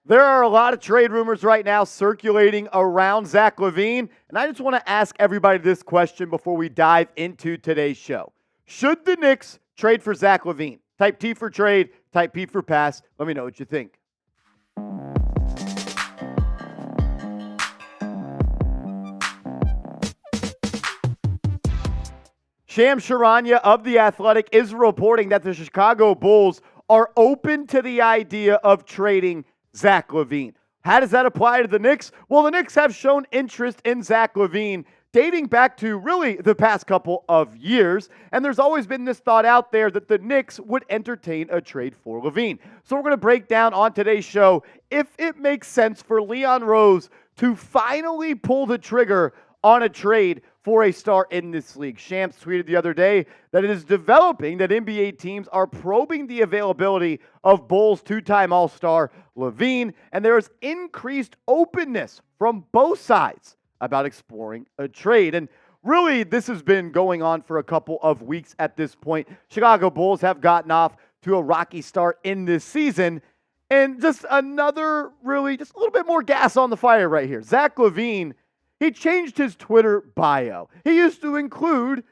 There are a lot of trade rumors right now circulating around Zach LaVine, and I just want to ask everybody this question before we dive into today's show. Should the Knicks trade for Zach LaVine? Type T for trade, type P for pass. Let me know what you think. Shams Charania of The Athletic is reporting that the Chicago Bulls are open to the idea of trading Zach LaVine. How does that apply to the Knicks? Well, the Knicks have shown interest in Zach LaVine dating back to really the past couple of years, and there's always been this thought out there that the Knicks would entertain a trade for LaVine. So we're going to break down on today's show if it makes sense for Leon Rose to finally pull the trigger on a trade for a star in this league. Shams tweeted the other day that it is developing that NBA teams are probing the availability of Bulls two-time All-Star LaVine, and there is increased openness from both sides about exploring a trade. And really, this has been going on for a couple of weeks at this point. Chicago Bulls have gotten off to a rocky start in this season, and just another really, just a little bit more gas on the fire right here. Zach LaVine, he changed his Twitter bio. He used to include,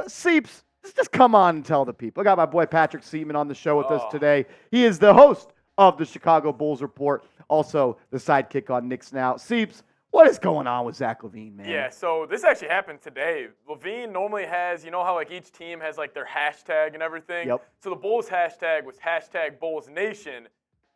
Seeps, just come on and tell the people. I got my boy Patrick Seaman on the show with us today. He is the host of the Chicago Bulls Report, also the sidekick on Knicks Now. Seeps, what is going on with Zach LaVine, man? Yeah, so this actually happened today. LaVine normally has, you know how like each team has like their hashtag and everything? Yep. So the Bulls hashtag was hashtag Bulls Nation.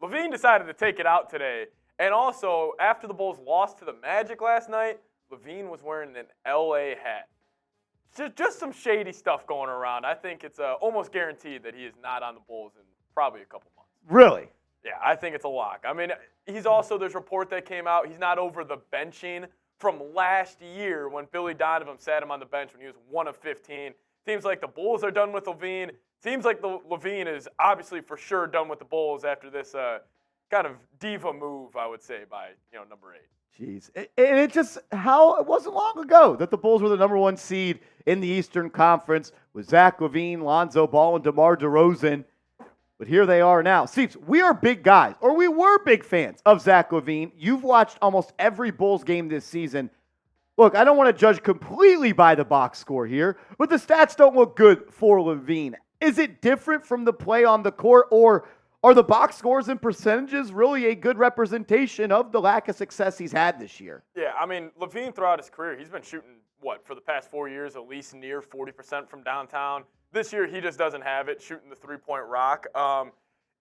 LaVine decided to take it out today. And also, after the Bulls lost to the Magic last night, LaVine was wearing an LA hat. Just some shady stuff going around. I think it's almost guaranteed that he is not on the Bulls in probably a couple months. Really? Yeah, I think it's a lock. I mean, there's a report that came out, he's not over the benching from last year when Billy Donovan sat him on the bench when he was 1 of 15. Seems like the Bulls are done with LaVine. Seems like LaVine is obviously for sure done with the Bulls after this kind of diva move, I would say, by number 8. Jeez. And it wasn't long ago that the Bulls were the number 1 seed in the Eastern Conference with Zach LaVine, Lonzo Ball, and DeMar DeRozan. But here they are now. Seeps, we are big guys, or we were big fans of Zach LaVine. You've watched almost every Bulls game this season. Look, I don't want to judge completely by the box score here, but the stats don't look good for LaVine. Is it different from the play on the court, or are the box scores and percentages really a good representation of the lack of success he's had this year? Yeah, I mean, LaVine throughout his career, he's been shooting, for the past 4 years, at least near 40% from downtown. This year, he just doesn't have it, shooting the three-point rock.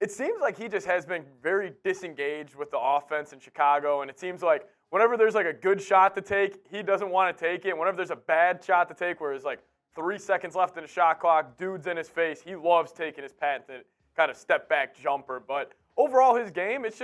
It seems like he just has been very disengaged with the offense in Chicago, and it seems like whenever there's like a good shot to take, he doesn't want to take it. Whenever there's a bad shot to take where there's like 3 seconds left in the shot clock, dude's in his face, he loves taking his patented kind of step-back jumper. But overall, his game, he's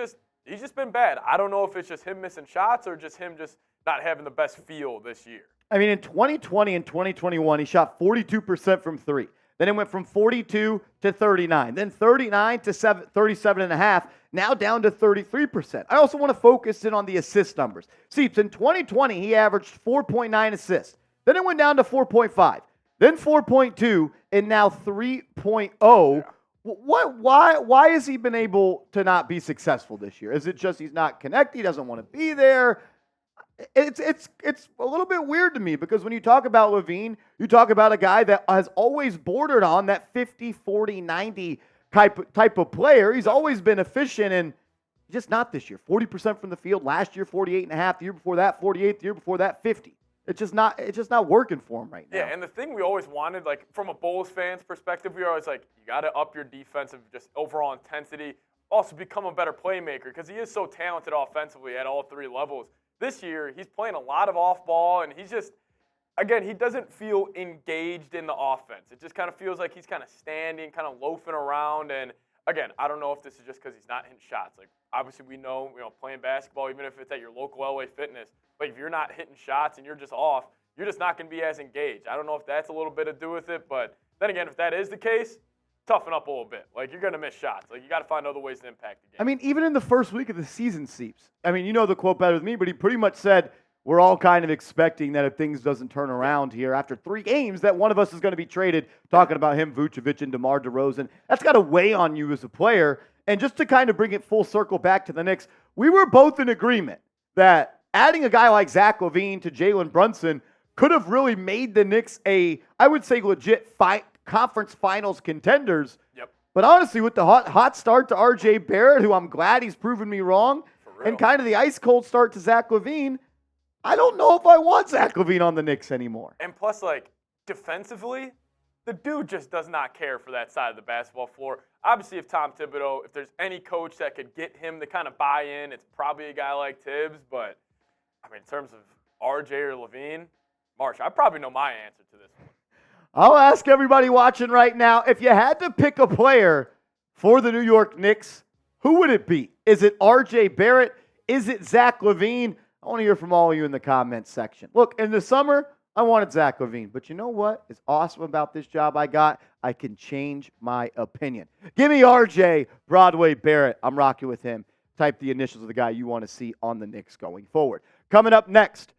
just been bad. I don't know if it's just him missing shots or just him just not having the best feel this year. I mean, in 2020 and 2021, he shot 42% from 3. Then it went from 42 to 39. Then 39 to 37.5. Now down to 33%. I also want to focus in on the assist numbers. Seeps, in 2020, he averaged 4.9 assists. Then it went down to 4.5. Then 4.2, and now 3.0. Yeah. Why has he been able to not be successful this year? Is it just he's not connected? He doesn't want to be there? It's a little bit weird to me because when you talk about LaVine, you talk about a guy that has always bordered on that 50, 40, 90 type of player. He's always been efficient, and just not this year. 40% from the field. Last year, 48.5. The year before that, 48. The year before that, 50. It's just not working for him right now. Yeah, and the thing we always wanted, like from a Bulls fan's perspective, we were always like, you got to up your defensive just overall intensity. Also become a better playmaker because he is so talented offensively at all 3 levels. This year, he's playing a lot of off-ball, and he's just, again, he doesn't feel engaged in the offense. It just kind of feels like he's kind of standing, kind of loafing around. And, again, I don't know if this is just because he's not hitting shots. Like, obviously, we know, playing basketball, even if it's at your local LA Fitness, like, if you're not hitting shots and you're just off, you're just not going to be as engaged. I don't know if that's a little bit to do with it, but then again, if that is the case, toughen up a little bit. Like, you're going to miss shots. Like, you got to find other ways to impact the game. I mean, even in the first week of the season, Seeps. I mean, you know the quote better than me, but he pretty much said, we're all kind of expecting that if things doesn't turn around here after 3 games, that one of us is going to be traded, talking about him, Vucevic, and DeMar DeRozan. That's got to weigh on you as a player. And just to kind of bring it full circle back to the Knicks, we were both in agreement that adding a guy like Zach LaVine to Jalen Brunson could have really made the Knicks I would say, legit conference finals contenders. Yep. But honestly, with the hot start to R.J. Barrett, who I'm glad he's proven me wrong, and kind of the ice cold start to Zach LaVine, I don't know if I want Zach LaVine on the Knicks anymore. And plus, like, defensively, the dude just does not care for that side of the basketball floor. Obviously, if Tom Thibodeau, if there's any coach that could get him to kind of buy in, it's probably a guy like Tibbs. But, I mean, in terms of RJ or LaVine, Marsh, I probably know my answer to this one. I'll ask everybody watching right now, if you had to pick a player for the New York Knicks, who would it be? Is it R.J. Barrett? Is it Zach LaVine? I want to hear from all of you in the comments section. Look, in the summer, I wanted Zach LaVine. But you know what is awesome about this job I got? I can change my opinion. Give me R.J. Broadway Barrett. I'm rocking with him. Type the initials of the guy you want to see on the Knicks going forward. Coming up next,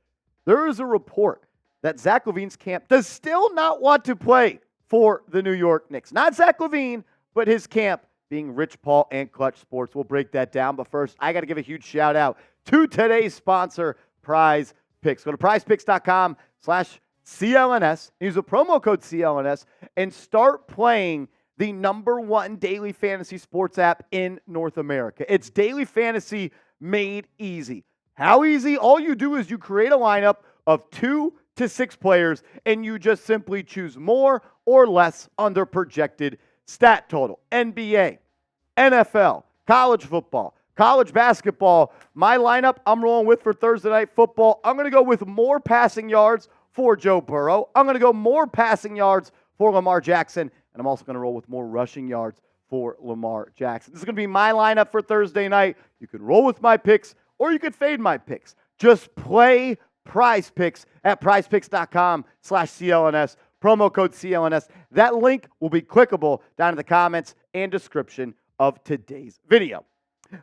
there is a report that Zach LaVine's camp does still not want to play for the New York Knicks. Not Zach LaVine, but his camp being Rich Paul and Clutch Sports. We'll break that down. But first, I got to give a huge shout out to today's sponsor, Prize Picks. Go to prizepicks.com/CLNS. Use the promo code CLNS and start playing the #1 daily fantasy sports app in North America. It's daily fantasy made easy. How easy? All you do is you create a lineup of 2 to 6 players, and you just simply choose more or less on their projected stat total. NBA, NFL, college football, college basketball. My lineup I'm rolling with for Thursday Night Football, I'm going to go with more passing yards for Joe Burrow. I'm going to go more passing yards for Lamar Jackson, and I'm also going to roll with more rushing yards for Lamar Jackson. This is going to be my lineup for Thursday night. You can roll with my picks, or you could fade my picks. Just play Prize Picks at prizepicks.com/CLNS. Promo code CLNS. That link will be clickable down in the comments and description of today's video.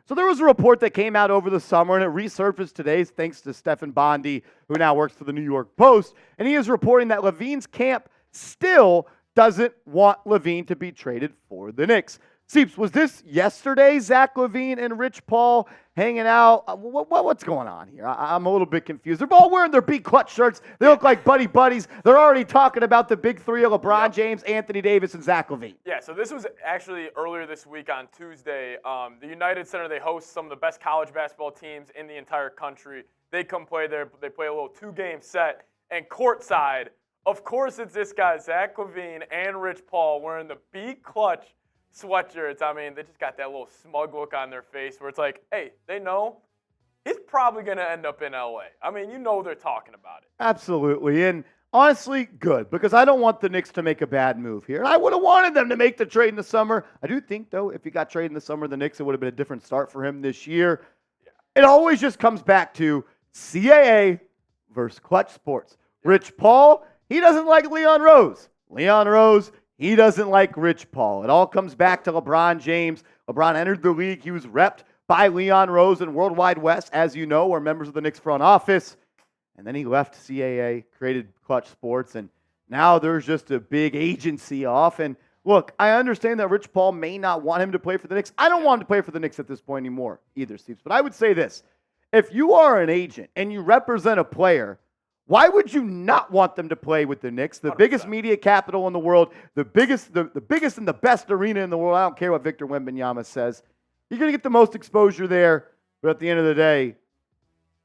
So there was a report that came out over the summer, and it resurfaced today thanks to Stephen Bondi, who now works for the New York Post, and he is reporting that LaVine's camp still doesn't want LaVine to be traded for the Knicks. Seeps, was this yesterday, Zach LaVine and Rich Paul hanging out? What's going on here? I'm a little bit confused. They're all wearing their Beat Clutch shirts. They look like buddy buddies. They're already talking about the big three of LeBron James, Anthony Davis, and Zach LaVine. Yeah, so this was actually earlier this week on Tuesday. The United Center, they host some of the best college basketball teams in the entire country. They come play there. They play a little 2-game set. And courtside, of course, it's this guy, Zach LaVine, and Rich Paul wearing the Beat Clutch sweatshirts. I mean, they just got that little smug look on their face where it's like, hey, they know he's probably going to end up in L.A. I mean, you know they're talking about it. Absolutely. And honestly, good, because I don't want the Knicks to make a bad move here. I would have wanted them to make the trade in the summer. I do think, though, if he got traded in the summer, the Knicks, it would have been a different start for him this year. Yeah. It always just comes back to CAA versus Clutch Sports. Yeah. Rich Paul, he doesn't like Leon Rose. Leon Rose, he doesn't like Rich Paul. It all comes back to LeBron James. LeBron entered the league. He was repped by Leon Rose and Worldwide West, as you know, are members of the Knicks front office. And then he left CAA, created Clutch Sports, and now there's just a big agency off. And look, I understand that Rich Paul may not want him to play for the Knicks. I don't want him to play for the Knicks at this point anymore either, Steve. But I would say this. If you are an agent and you represent a player, why would you not want them to play with the Knicks? The 100%. Biggest media capital in the world, the biggest and the best arena in the world. I don't care what Victor Wembanyama says. You're going to get the most exposure there, but at the end of the day,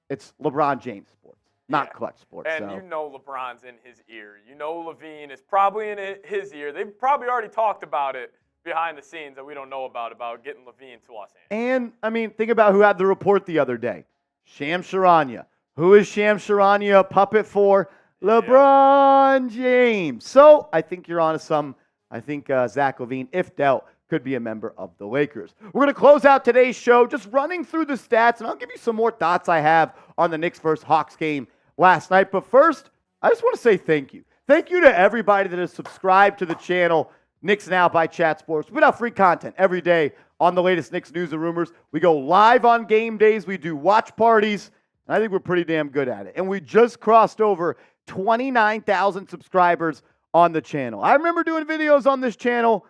it's LeBron James sports, not Clutch Sports. And you know LeBron's in his ear. You know LaVine is probably in his ear. They've probably already talked about it behind the scenes that we don't know about getting LaVine to Los Angeles. And, I mean, think about who had the report the other day. Shams Charania. Who is Shams Charania a puppet for? LeBron James. So I think you're on to some. I think Zach LaVine, if dealt, could be a member of the Lakers. We're going to close out today's show just running through the stats, and I'll give you some more thoughts I have on the Knicks versus Hawks game last night. But first, I just want to say thank you. Thank you to everybody that has subscribed to the channel, Knicks Now by Chat Sports. We put out free content every day on the latest Knicks news and rumors. We go live on game days. We do watch parties. I think we're pretty damn good at it. And we just crossed over 29,000 subscribers on the channel. I remember doing videos on this channel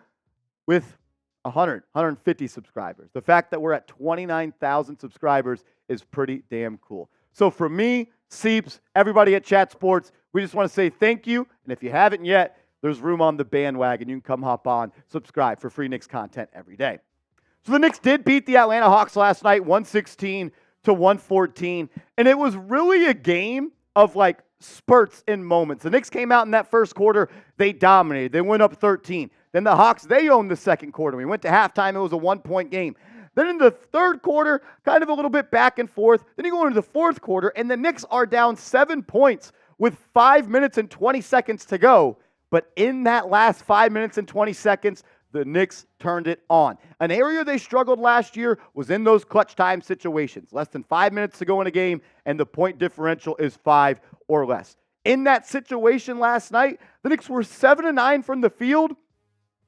with 150 subscribers. The fact that we're at 29,000 subscribers is pretty damn cool. So for me, Seeps, everybody at Chat Sports, we just want to say thank you. And if you haven't yet, there's room on the bandwagon. You can come hop on, subscribe for free Knicks content every day. So the Knicks did beat the Atlanta Hawks last night, 116-114. And it was really a game of like spurts and moments. The Knicks came out in that first quarter. They dominated. They went up 13. Then the Hawks, they owned the second quarter. We went to halftime. It was a 1-point game. Then in the third quarter, kind of a little bit back and forth. Then you go into the fourth quarter, and the Knicks are down 7 points with 5 minutes and 20 seconds to go. But in that last 5 minutes and 20 seconds, the Knicks turned it on. An area they struggled last year was in those clutch time situations. Less than 5 minutes to go in a game, and the point differential is 5 or less. In that situation last night, the Knicks were 7-9 from the field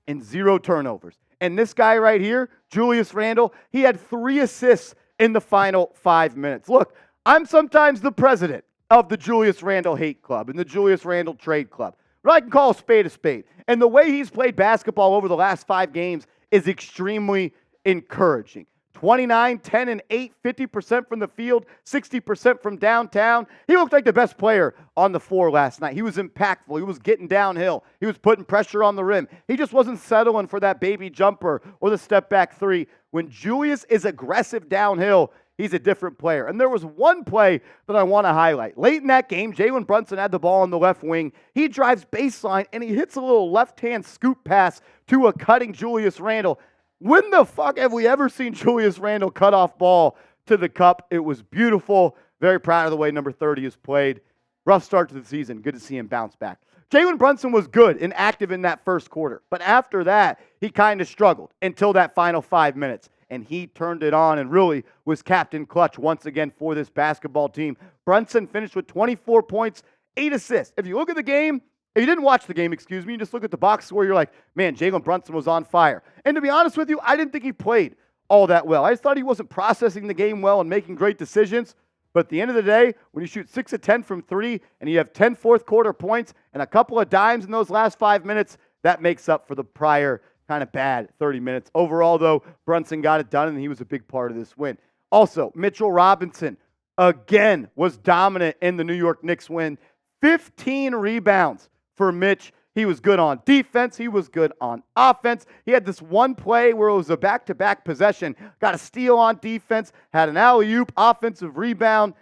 and 0 turnovers. And this guy right here, Julius Randle, he had 3 assists in the final 5 minutes. Look, I'm sometimes the president of the Julius Randle hate club and the Julius Randle trade club. But I can call a spade a spade. And the way he's played basketball over the last 5 games is extremely encouraging. 29, 10, and 8, 50% from the field, 60% from downtown. He looked like the best player on the floor last night. He was impactful. He was getting downhill. He was putting pressure on the rim. He just wasn't settling for that baby jumper or the step back three. When Julius is aggressive downhill, he's a different player. And there was one play that I want to highlight. Late in that game, Jalen Brunson had the ball on the left wing. He drives baseline, and he hits a little left-hand scoop pass to a cutting Julius Randle. When the fuck have we ever seen Julius Randle cut off ball to the cup? It was beautiful. Very proud of the way number 30 has played. Rough start to the season. Good to see him bounce back. Jalen Brunson was good and active in that first quarter. But after that, he kind of struggled until that final 5 minutes. And he turned it on and really was captain clutch once again for this basketball team. Brunson finished with 24 points, 8 assists. If you look at the game, if you didn't watch the game, you just look at the box score, you're like, man, Jalen Brunson was on fire. And to be honest with you, I didn't think he played all that well. I just thought he wasn't processing the game well and making great decisions. But at the end of the day, when you shoot 6 of 10 from 3 and you have 10 fourth quarter points and a couple of dimes in those last 5 minutes, that makes up for the prior kind of bad 30 minutes. Overall, though, Brunson got it done, and he was a big part of this win. Also, Mitchell Robinson, again, was dominant in the New York Knicks win. 15 rebounds for Mitch. He was good on defense. He was good on offense. He had this one play where it was a back-to-back possession. Got a steal on defense, had an alley-oop, offensive rebound.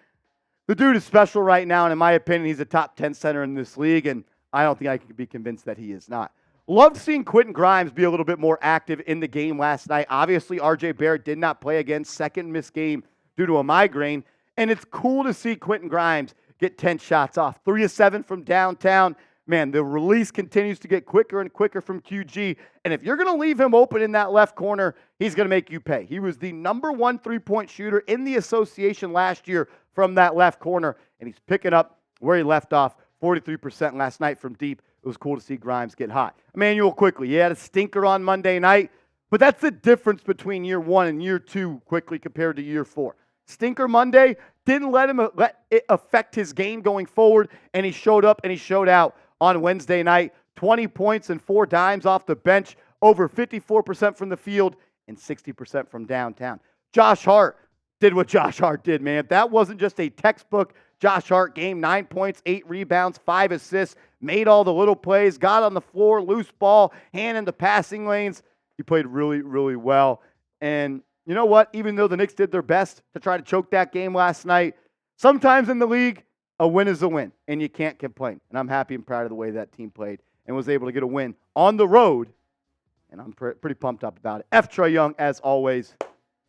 The dude is special right now, and in my opinion, he's a top 10 center in this league, and I don't think I can be convinced that he is not. Loved seeing Quentin Grimes be a little bit more active in the game last night. Obviously, RJ Barrett did not play again. Second missed game due to a migraine. And it's cool to see Quentin Grimes get 10 shots off. 3 of 7 from downtown. Man, the release continues to get quicker and quicker from QG. And if you're going to leave him open in that left corner, he's going to make you pay. He was the number 1 3-point shooter in the association last year from that left corner. And he's picking up where he left off, 43% last night from deep. It was cool to see Grimes get hot. Emmanuel Quickley, he had a stinker on Monday night, but that's the difference between year 1 and year 2 Quickley compared to year 4. Stinker Monday didn't let it affect his game going forward, and he showed up and he showed out on Wednesday night. 20 points and 4 dimes off the bench, over 54% from the field and 60% from downtown. Josh Hart did what Josh Hart did, man. That wasn't just a textbook Josh Hart game. 9 points, 8 rebounds, 5 assists, made all the little plays, got on the floor, loose ball, hand in the passing lanes. He played really, really well. And you know what? Even though the Knicks did their best to try to choke that game last night, sometimes in the league, a win is a win, and you can't complain. And I'm happy and proud of the way that team played and was able to get a win on the road, and I'm pretty pumped up about it. F. Trae Young, as always,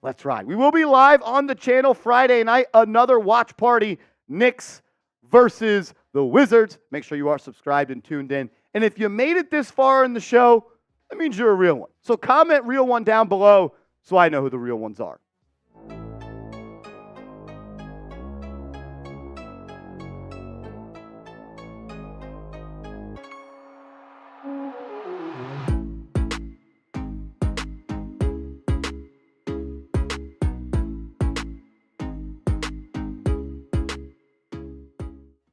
let's ride. We will be live on the channel Friday night, another watch party, Knicks versus the Wizards. Make sure you are subscribed and tuned in. And if you made it this far in the show, that means you're a real one. So comment real one down below so I know who the real ones are.